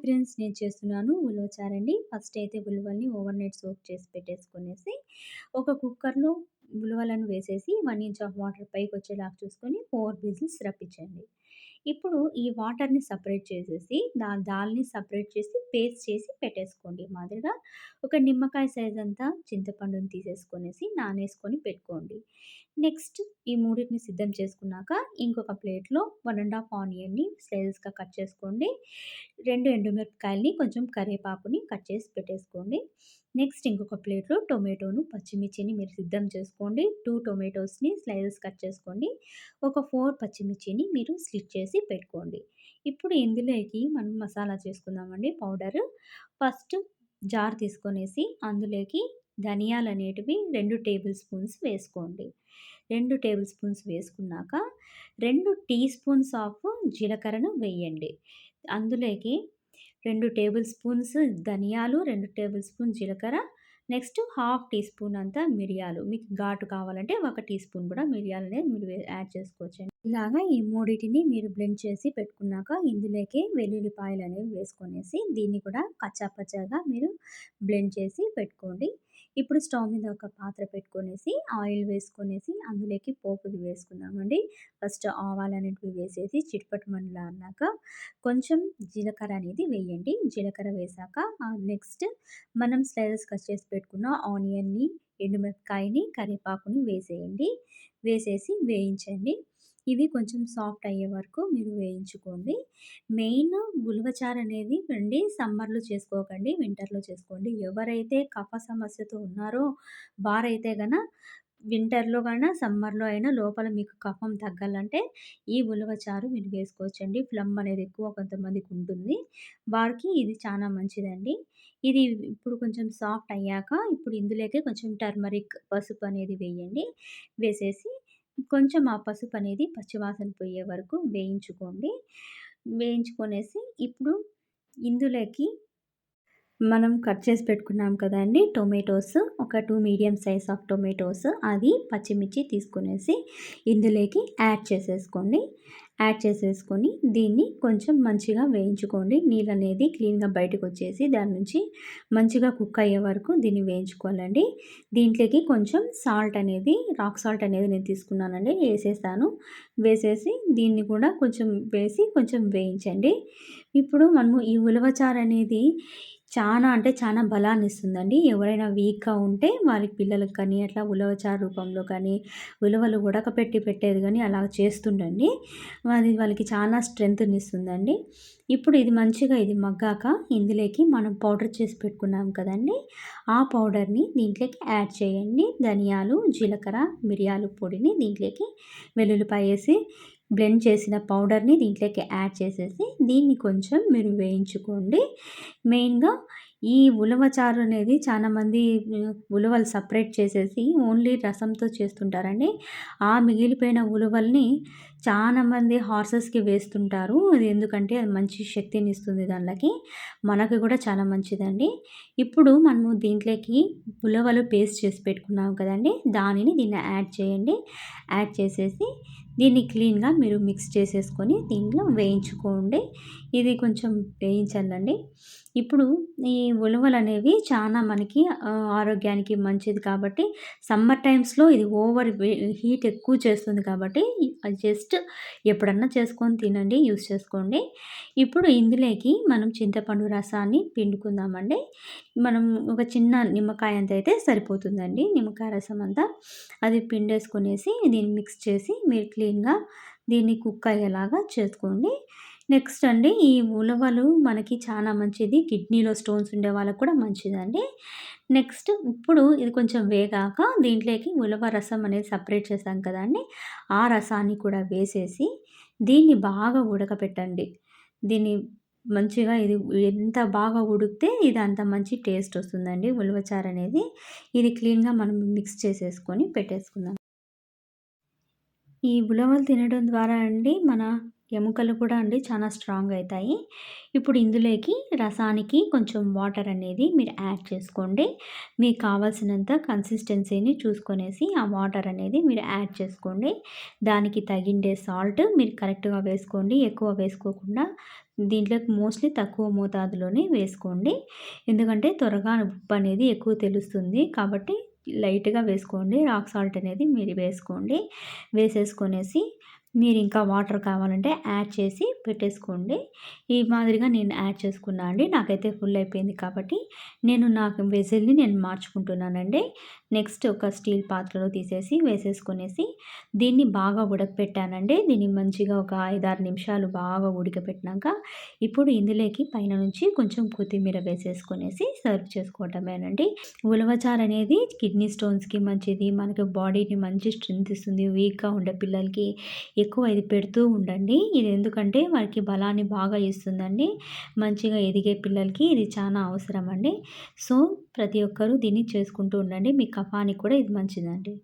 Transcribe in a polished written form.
Friends, నేను చేస్తున్నాను ఉలవచారండి. First అయితే ఉలువల్ని ఓవర్ నైట్ సోక్ చేసి పెట్టేసుకొనేసి, ఒక కుక్కర్‌లో ఉలువలను వేసేసి 1 ఇంచ్ ఆఫ్ వాటర్ పైకొచ్చేలాగా చూసుకొని 4 విజిల్స్ రప్పించండి. ఇప్పుడు ఈ వాటర్‌ని సెపరేట్ చేసేసి, దాల్ని సెపరేట్ చేసి పేస్ట్ చేసి పెట్టేసుకోండి. ఈ మాదిరిగా ఒక నిమ్మకాయ సైజ్ అంతా చింతపండుని తీసేసుకొనేసి నానేసుకొని పెట్టుకోండి. నెక్స్ట్ ఈ మూడిటిని సిద్ధం చేసుకున్నాక ఇంకొక ప్లేట్‌లో 1 ½ ఆనియన్‌ని స్లైసెస్‌గా కట్ చేసుకోండి. 2 ఎండుమిరపకాయలని కొంచెం కరివేపాకుని కట్ చేసి పెట్టేసుకోండి. నెక్స్ట్ ఇంకొక ప్లేట్‌లో టొమాటోను, పచ్చిమిర్చిని మీరు సిద్ధం చేసుకోండి. 2 టొమాటోస్‌ని స్లైసెస్ కట్ చేసుకోండి. ఒక 4 పచ్చిమిర్చిని మీరు స్లిట్ చేసి పెట్టుకోండి. ఇప్పుడు ఇందులోకి మనం మసాలా చేసుకుందామండి పౌడరు. ఫస్ట్ జార్ తీసుకొనేసి అందులోకి ధనియాలనేటివి 2 టేబుల్ స్పూన్స్ వేసుకోండి. 2 టేబుల్ స్పూన్స్ వేసుకున్నాక 2 టీ స్పూన్స్ ఆఫ్ జీలకర్రను వేయండి. అందులోకి 2 టేబుల్ స్పూన్స్ ధనియాలు, 2 టేబుల్ స్పూన్ జీలకర్ర, నెక్స్ట్ హాఫ్ టీ స్పూన్ అంతా మిరియాలు. మీకు ఘాటు కావాలంటే 1 టీ స్పూన్ కూడా మిరియాలనేది మీరు యాడ్ చేసుకోవచ్చండి. ఇలాగా ఈ మూడిటిని మీరు బ్లెండ్ చేసి పెట్టుకున్నాక ఇందులోకి వెల్లుల్లిపాయలనేవి వేసుకొనేసి దీన్ని కూడా కచ్చా పచ్చాగా మీరు బ్లెండ్ చేసి పెట్టుకోండి. ఇప్పుడు స్టవ్ మీద ఒక పాత్ర పెట్టుకొనేసి ఆయిల్ వేసుకొనేసి అందులోకి పోపుది వేసుకుందామండి. ఫస్ట్ ఆవాలనేటివి వేసేసి చిటపటమన్నాక కొంచెం జీలకర్ర అనేది వేయండి. జీలకర్ర వేశాక నెక్స్ట్ మనం స్లైసెస్ కట్ చేసి పెట్టుకున్న ఆనియన్‌ని, ఎండుమిరపకాయని, కరివేపాకుని వేసేయండి. వేసేసి వేయించండి. ఇవి కొంచెం సాఫ్ట్ అయ్యే వరకు మీరు వేయించుకోండి. మెయిన్ ఉలవచారు అనేది అండి సమ్మర్‌లో చేసుకోకండి, వింటర్‌లో చేసుకోండి. ఎవరైతే కఫ సమస్యతో ఉన్నారో వారైతే వింటర్‌లో సమ్మర్‌లో అయినా లోపల మీకు కఫం తగ్గాలంటే ఈ ఉలవచారు మీరు వేసుకోవచ్చండి. ఫ్లమ్ అనేది ఎక్కువ కొంతమందికి ఉంటుంది. వారికి ఇది చాలా మంచిదండి. ఇది ఇప్పుడు కొంచెం సాఫ్ట్ అయ్యాక ఇప్పుడు ఇందులోకి కొంచెం టర్మరిక్ పసుపు అనేది వేయండి. వేసేసి కొంచెం ఆ పసుపు అనేది పచ్చివాసన పోయే వరకు వేయించుకోండి. వేయించుకొనేసి ఇప్పుడు ఇందులోకి మనం కట్ చేసి పెట్టుకున్నాం కదండీ టొమాటోస్. ఒక 2 మీడియం సైజ్ ఆఫ్ టొమాటోస్, అది పచ్చిమిర్చి తీసుకొనేసి ఇందులోకి యాడ్ చేసేసుకోండి. యాడ్ చేసేసుకొని దీన్ని కొంచెం మంచిగా వేయించుకోండి. నీళ్ళనేది క్లీన్‌గా బయటకొచ్చేసి దాని నుంచి మంచిగా కుక్ అయ్యే వరకు దీన్ని వేయించుకోవాలండి. దీంట్లోకి కొంచెం సాల్ట్ అనేది, రాక్ సాల్ట్ అనేది నేను తీసుకున్నానండి. ఏసేసాను. వేసేసి దీన్ని కూడా కొంచెం వేసి కొంచెం వేయించండి. ఇప్పుడు మనము ఈ ఉలవచారనేది చానా అంటే చానా బలాన్నిస్తుందండి. ఎవరైనా వీక్‌గా ఉంటే వారికి పిల్లలకి కానీ అట్లా ఉలవచారు రూపంలో కానీ, ఉలవలు ఉడకపెట్టి పెట్టేది గానీ అలా చేస్తుండండి. అది వాళ్ళకి చాలా స్ట్రెంగ్త్‌నిస్తుందండి. ఇప్పుడు ఇది మంచిగా ఇది మగ్గాక ఇందులోకి మనం పౌడర్ చేసి పెట్టుకున్నాం కదండీ! ఆ పౌడర్‌ని దీంట్లోకి యాడ్ చేయండి. ధనియాలు, జీలకర్ర, మిరియాలు పొడిని దీంట్లోకి వెల్లుల్లిపాయేసి బ్లెండ్ చేసిన పౌడర్‌ని దీంట్లోకి యాడ్ చేసేసి దీన్ని కొంచెం మీరు వేయించుకోండి. మెయిన్‌గా ఈ ఉలవచారు అనేది చాలామంది ఉలవలు సెపరేట్ చేసేసి ఓన్లీ రసంతో చేస్తుంటారండి. ఆ మిగిలిపోయిన ఉలవల్ని చాలామంది హార్సెస్‌కి వేస్తుంటారు. అది ఎందుకంటే అది మంచి శక్తినిస్తుంది దాంట్లకి. మనకి కూడా చాలా మంచిదండి. ఇప్పుడు మనము దీంట్లోకి ఉలవలు పేస్ట్ చేసి పెట్టుకున్నాం కదండీ! దీన్ని యాడ్ చేయండి. యాడ్ చేసేసి దీన్ని క్లీన్‌గా మీరు మిక్స్ చేసేసుకొని దీంట్లో వేయించుకోండి. ఇది కొంచెం వేయించాలండి. ఇప్పుడు ఈ ఉలవలనేవి చాలా మనకి ఆరోగ్యానికి మంచిది కాబట్టి సమ్మర్ టైమ్స్‌లో ఇది ఓవర్ హీట్ ఎక్కువ చేస్తుంది కాబట్టి అది జస్ట్ ఎప్పుడన్నా చేసుకొని తినండి, యూజ్ చేసుకోండి. ఇప్పుడు ఇందులోకి మనం చింతపండు రసాన్ని పిండుకుందామండి. మనం ఒక చిన్న నిమ్మకాయ అంత అయితే సరిపోతుందండి. నిమ్మకాయ రసం అంతా అది పిండేసుకొనేసి దీన్ని మిక్స్ చేసి మీరు క్లీన్‌గా దీన్ని కుక్ అయ్యేలాగా చేసుకోండి. నెక్స్ట్ అండి ఈ ఉలవలు మనకి చాలా మంచిది. కిడ్నీలో స్టోన్స్ ఉండే వాళ్ళకి కూడా మంచిదండి. నెక్స్ట్ ఇప్పుడు ఇది కొంచెం వేగాక దీంట్లోకి ఉలవ రసం అనేది సెపరేట్ చేసాం కదండీ! ఆ రసాన్ని కూడా వేసేసి దీన్ని బాగా ఉడకపెట్టండి. దీన్ని మంచిగా ఇది ఎంత బాగా ఉడికితే ఇది అంత మంచి టేస్ట్ వస్తుందండి ఉలవచారు అనేది. ఇది క్లీన్‌గా మనం మిక్స్ చేసేసుకొని పెట్టేసుకుందాం. ఈ ఉలవలు తినడం ద్వారా అండి మన ఎముకలు కూడా అండి చాలా స్ట్రాంగ్ అయితాయి. ఇప్పుడు ఇందులోకి రసానికి కొంచెం వాటర్ అనేది మీరు యాడ్ చేసుకోండి. మీకు కావాల్సినంత కన్సిస్టెన్సీని చూసుకొనేసి ఆ వాటర్ అనేది మీరు యాడ్ చేసుకోండి. దానికి తగిండే సాల్ట్ మీరు కరెక్ట్‌గా వేసుకోండి. ఎక్కువ వేసుకోకుండా దీంట్లోకి మోస్ట్‌లీ తక్కువ మోతాదులోనే వేసుకోండి. ఎందుకంటే త్వరగా ఉప్పనేది ఎక్కువ తెలుస్తుంది. కాబట్టి లైట్‌గా వేసుకోండి. రాక్ సాల్ట్ అనేది మీరు వేసుకోండి. వేసేసుకొనేసి మీరింకా వాటర్ కావాలంటే యాడ్ చేసి పెట్టేసుకోండి. ఈ మాదిరిగా నేను యాడ్ చేసుకున్నా అండి. నాకైతే ఫుల్ అయిపోయింది కాబట్టి నాకు వెసల్‌ని నేను మార్చుకుంటున్నానండి. నెక్స్ట్ ఒక స్టీల్ పాత్రలో తీసేసి వేసేసుకొనేసి దీన్ని బాగా ఉడకపెట్టానండి. దీన్ని మంచిగా ఒక 5, 6 నిమిషాలు బాగా ఉడకపెట్టినాక ఇప్పుడు ఇందులోకి పైన నుంచి కొంచెం కొత్తిమీర వేసేసుకొనేసి సర్వ్ చేసుకోవటమేనండి. ఉలవచారు అనేది కిడ్నీ స్టోన్స్‌కి మంచిది. మనకి బాడీని మంచి స్ట్రెంత్ ఇస్తుంది. వీక్‌గా ఉండే పిల్లలకి ఎక్కువ ఇది పెడుతూ ఉండండి. ఇది ఎందుకంటే వారికి బలాన్ని బాగా ఇస్తుందండి. మంచిగా ఎదిగే పిల్లలకి ఇది చాలా అవసరం అండి. సో, ప్రతి ఒక్కరూ దీన్ని చేసుకుంటూ ఉండండి. మీ కఫానికి కూడా ఇది మంచిదండి.